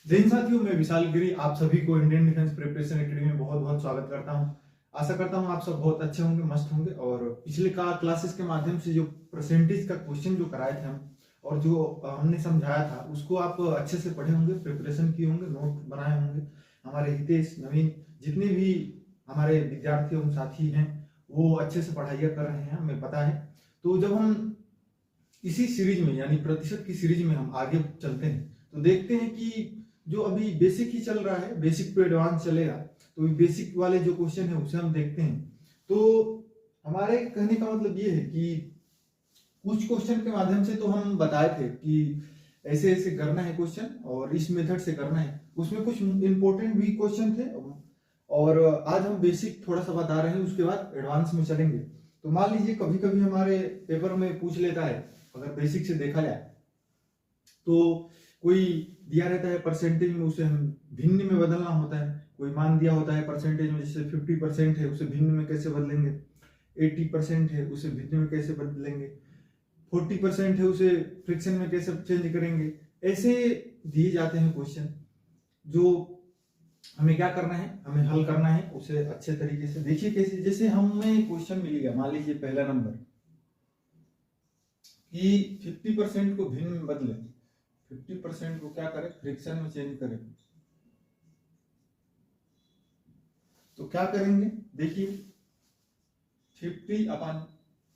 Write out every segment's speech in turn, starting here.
जय हिंद साथियों, मैं विशाल गिरी आप सभी को इंडियन डिफेंस प्रिपरेशन एकेडमी में बहुत बहुत स्वागत करता हूं। आशा करता हूं आप सब बहुत अच्छे होंगे, मस्त होंगे। और पिछले का क्लासेस के माध्यम से जो परसेंटेज का क्वेश्चन जो कराए थे हम और जो हमने समझाया था उसको आप अच्छे से पढ़े होंगे, प्रिपरेशन किए होंगे, नोट बनाए होंगे। हमारे हितेश, नवीन, जितने भी हमारे विद्यार्थी एवं साथी हैं वो अच्छे से पढ़ाइयाँ कर रहे हैं, हमें पता है। तो जब हम इसी सीरीज में यानी प्रतिशत की सीरीज में हम आगे चलते हैं तो देखते हैं कि जो अभी बेसिक ही चल रहा है, बेसिक पे एडवांस चलेगा। तो बेसिक वाले जो क्वेश्चन है उसे हम देखते हैं। तो हमारे कहने का मतलब ये है कि कुछ क्वेश्चन के माध्यम से तो हम बताए थे कि ऐसे ऐसे करना है क्वेश्चन और इस मेथड से करना है। उसमें कुछ इंपॉर्टेंट भी क्वेश्चन थे और आज हम बेसिक थोड़ा सा बता रहे हैं, उसके बाद एडवांस में चलेंगे। तो मान लीजिए कभी कभी हमारे पेपर में पूछ लेता है, अगर बेसिक से देखा जाए तो कोई दिया रहता है परसेंटेज में, उसे हम भिन्न में बदलना होता है। कोई मान दिया होता है परसेंटेज में, जैसे 50% है उसे भिन्न में कैसे बदलेंगे, 80% है उसे भिन्न में कैसे बदलेंगे, 40% है उसे फ्रिक्शन में कैसे चेंज करेंगे। ऐसे दिए जाते हैं क्वेश्चन जो हमें क्या करना है, हमें हल करना है उसे अच्छे तरीके से। देखिए कैसे, जैसे हमें क्वेश्चन मिल गया, मान लीजिए पहला नंबर कि 50% को भिन्न में बदले, 50% को क्या करें, फ्रिक्शन में चेंज करें। तो क्या करेंगे, देखिए 50 अपान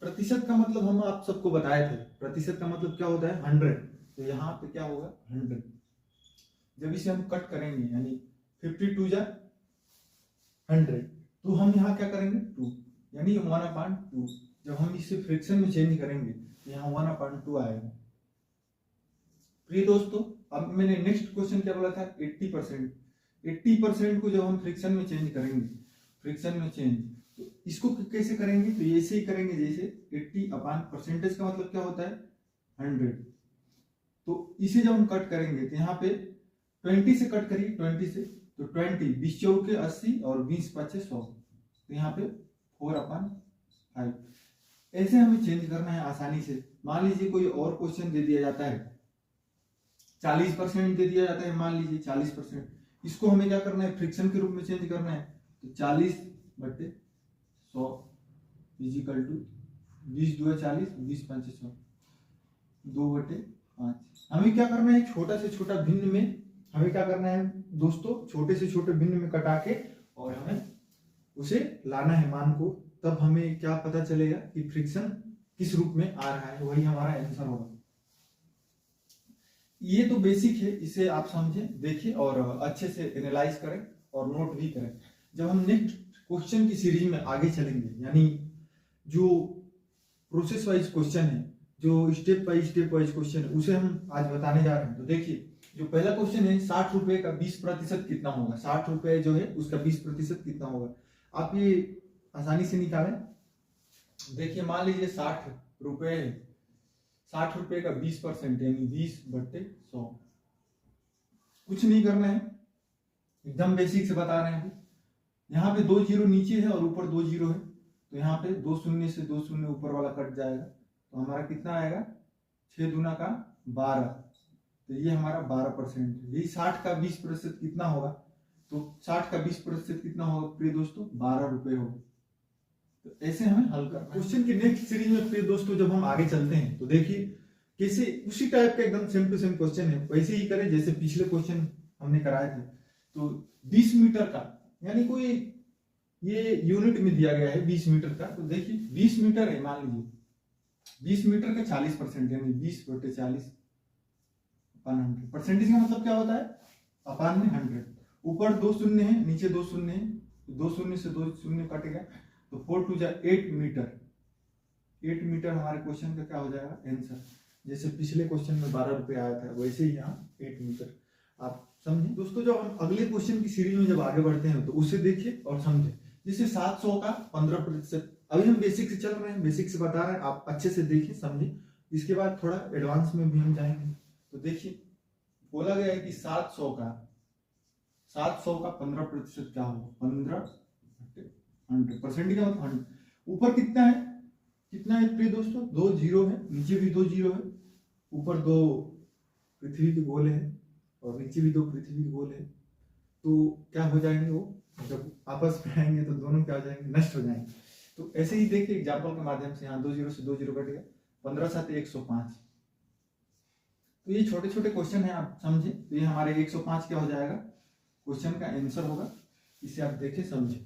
प्रतिशत का मतलब हम आप सबको बताए थे, प्रतिशत का मतलब क्या होता है 100। तो यहाँ पे क्या होगा 100। जब इसे हम कट करेंगे यानी 52 जा 100, तो हम यहाँ क्या करेंगे 2 यानी 1/2। जब हम इसे फ्रिक्शन में चेंज करेंगे तो यहाँ 1/2 आएगा। प्रिय दोस्तों, अब मैंने नेक्स्ट क्वेश्चन क्या बोला था 80%। 80% को जब हम फ्रिक्शन में चेंज करेंगे, फ्रिक्शन में चेंज, तो इसको कैसे करेंगे, तो ऐसे ही करेंगे जैसे 80 अपान परसेंटेज का मतलब क्या होता है 100। तो इसे जब हम कट करेंगे तो यहाँ पे 20 से कट करिए, 20 से, तो 20 20 चौके 80 और 20 पचे 100। तो यहाँ पे 4/5 ऐसे हमें चेंज करना है आसानी से। मान लीजिए कोई और क्वेश्चन दे दिया जाता है, 40% दे दिया जाता है, मान लीजिए 40%, इसको हमें क्या करना है, फ्रिक्शन के रूप में चेंज करना है। तो 40/100 इजिकल टू 20 2 40, 20 5 100, 2/5। हमें क्या करना है, छोटा से छोटा भिन्न में हमें क्या करना है दोस्तों, छोटे से छोटे भिन्न में कटा के और हमें उसे लाना है मान को। तब हमें क्या पता चलेगा कि फ्रिक्शन किस रूप में आ रहा है, वही हमारा आंसर होगा। ये तो बेसिक है, इसे आप समझें, देखें और अच्छे से एनालाइज करें और नोट भी करें। जब हम नेक्स्ट क्वेश्चन की सीरीज में आगे चलेंगे, यानी जो प्रोसेस वाइज क्वेश्चन है, जो स्टेप वाइज क्वेश्चन है, उसे हम आज बताने जा रहे हैं। तो देखिए जो पहला क्वेश्चन है, 60 रुपए का 20% कितना होगा। 60 रुपए जो है उसका 20% कितना होगा, आप ये आसानी से निकालें। देखिए मान लीजिए 60 रुपए है, 60 रुपए का 20% यानी 20/100। कुछ नहीं करना है, एकदम बेसिक से बता रहे हैं। यहाँ पे 2 जीरो नीचे है और ऊपर 2 जीरो है, तो यहाँ पे 2 शून्य से 2 शून्य ऊपर वाला कट जाएगा। तो हमारा कितना आएगा, 6 दूना का 12। तो ये हमारा 12% है। यही 60 का 20% कितना होगा, तो 60 का 20% कितना होगा प्रिय दोस्तों, 12 रुपए होगा। तो ऐसे हमें हल करना है। क्वेश्चन की नेक्स्ट सीरीज में प्रिय दोस्तों जब हम आगे चलते हैं तो देखिए कैसे उसी टाइप का एकदम सेम टू सेम क्वेश्चन है, वैसे ही करें जैसे पिछले क्वेश्चन हमने कराए थे। तो 20 मीटर का, यानी कोई ये यूनिट में दिया गया है 20 मीटर का। तो देखिए 20 मीटर है, मान लीजिए 20 मीटर का 40% यानी 20/40 अपान 100। परसेंटेज का मतलब क्या होता है, अपान में 100। ऊपर 2 शून्य है, नीचे 2 शून्य है, 2 शून्य से 2 शून्य कटेगा, तो 4 2 जा 8 मीटर। 8 मीटर हमारे क्वेश्चन का क्या हो जाएगा आंसर। जैसे पिछले क्वेश्चन में 12 रुपए आया था, वैसे ही यहाँ 8 मीटर। आप समझे दोस्तों, जब हम अगले क्वेश्चन की सीरीज में जब आगे बढ़ते हैं तो उसे देखिए और समझे। जैसे 700 का 15%, अभी हम बेसिक से चल रहे हैं, बेसिक से बता रहे हैं, आप अच्छे से देखिए समझे। इसके बाद थोड़ा एडवांस में भी हम जाएंगे। तो देखिए बोला गया है कि 700 का 15% क्या होगा, 15/100। परसेंटेज का मतलब 100। ऊपर कितना है, कितना है प्रिय दोस्तों, 2 जीरो है, नीचे भी 2 जीरो है, ऊपर 2 पृथ्वी के गोले हैं और नीचे भी 2 पृथ्वी के गोल है, तो क्या हो जाएंगे वो, जब आपस में आएंगे तो दोनों क्या हो जाएंगे, नष्ट हो जाएंगे। तो ऐसे ही देखिए एग्जाम्पल के माध्यम से, यहाँ 2 जीरो से 2 जीरो कट गया, 15 7 105। तो ये छोटे छोटे क्वेश्चन है, आप समझे। तो ये हमारे 105 क्या हो जाएगा, क्वेश्चन का आंसर होगा। इसे आप देखें समझे।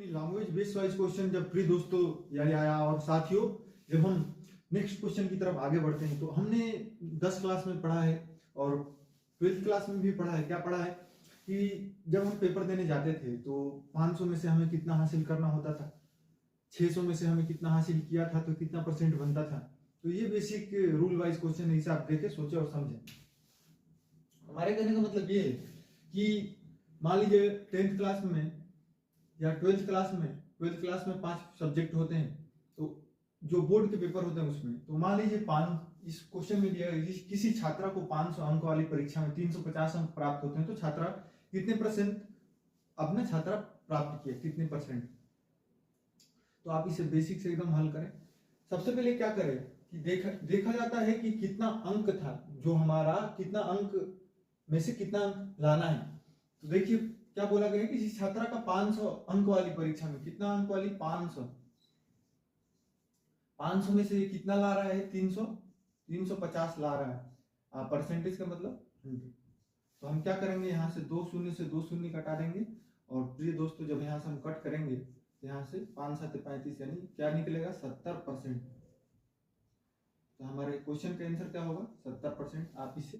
लैंग्वेज बेस्ड वाइज क्वेश्चन जब प्रिय दोस्तों यानी आया, और साथियों जब हम नेक्स्ट क्वेश्चन की तरफ आगे बढ़ते हैं, तो हमने 10 क्लास में पढ़ा है और 12th क्लास में भी पढ़ा है। क्या पढ़ा है कि जब हम पेपर देने जाते थे तो 500 में से हमें कितना हासिल करना होता था, 600 में से हमें कितना हासिल किया था तो कितना परसेंट बनता था। तो ये बेसिक रूल वाइज क्वेश्चन है, इसे आप देखें, सोचे और समझे। हमारे कहने का मतलब ये है कि मान लीजिए 10th क्लास में या 12th क्लास में 5 सब्जेक्ट होते हैं, तो जो बोर्ड के पेपर होते हैं उसमें, तो मान लीजिए इस क्वेश्चन में दिया किसी छात्रा को 500 अंक वाली परीक्षा में 350 अंक प्राप्त होते हैं, तो छात्रा कितने परसेंट अपना छात्रा प्राप्त किया, कितने परसेंट। तो आप इसे बेसिक से एकदम हल करें। सबसे पहले क्या करें कि देखा जाता है कि कितना अंक था, जो हमारा कितना अंक में से कितना अंक लाना है। तो देखिए क्या बोला गया है कि किसी छात्रा का 500 अंक वाली परीक्षा में, कितना अंक वाली, 500 में से कितना ला रहा है, 350 ला रहा है। परसेंटेज का मतलब 100। तो हम क्या करेंगे, यहाँ से 2 शून्य से 2 शून्य घटा देंगे, और प्रिय दोस्तों जब यहाँ से हम कट करेंगे तो यहाँ से 5 7 35 यानी क्या निकलेगा, 70%। तो हमारे क्वेश्चन का आंसर क्या होगा, 70%। आप इसे